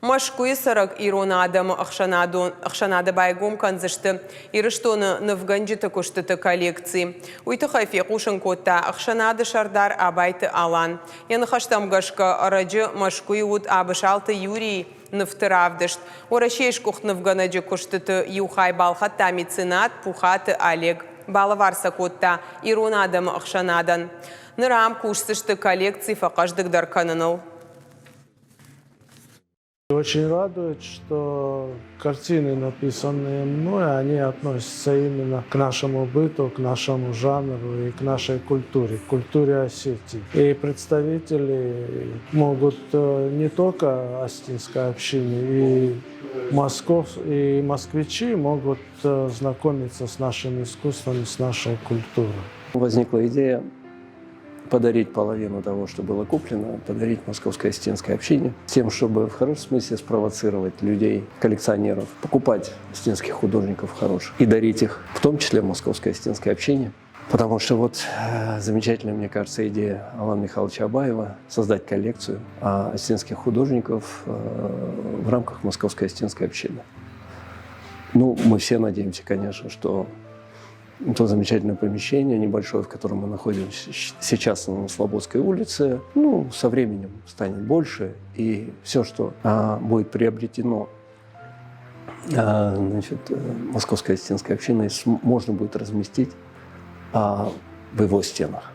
Машкуи сарак ирона адам ахшанада байгом канзышты. Ирыштоны навганджиты куштыты коллекции. Уйты хайфе кушын котта ахшанады шардар абайты алан. Яны хаштамгашка арачы машкуи ут абышалты Юрий нафтыравдышт. Орашеш кухнывганаджы куштыты юхай балхатта меценат пухаты Олег. Балаварса котта ирона адам ахшанадан. Нырам кушсышты коллекции фақаждык дарканыныл. Очень радует, что картины, написанные мной, они относятся именно к нашему быту, к нашему жанру и к нашей культуре, к культуре Осетии. И представители могут не только Остинской общины, и москвичи могут знакомиться с нашим искусством, с нашей культурой. Возникла идея подарить половину того, что было куплено, подарить Московской Остинской общине, с тем, чтобы в хорошем смысле спровоцировать людей, коллекционеров, покупать остинских художников хороших и дарить их, в том числе Московской Остинской общине. Потому что вот замечательная, мне кажется, идея Алана Михайловича Абаева создать коллекцию остинских художников в рамках Московской Остинской общины. Ну, мы все надеемся, конечно, что то замечательное помещение небольшое, в котором мы находимся сейчас на Слободской улице, ну, со временем станет больше, и все, что будет приобретено Московской Остинской общиной, можно будет разместить в его стенах.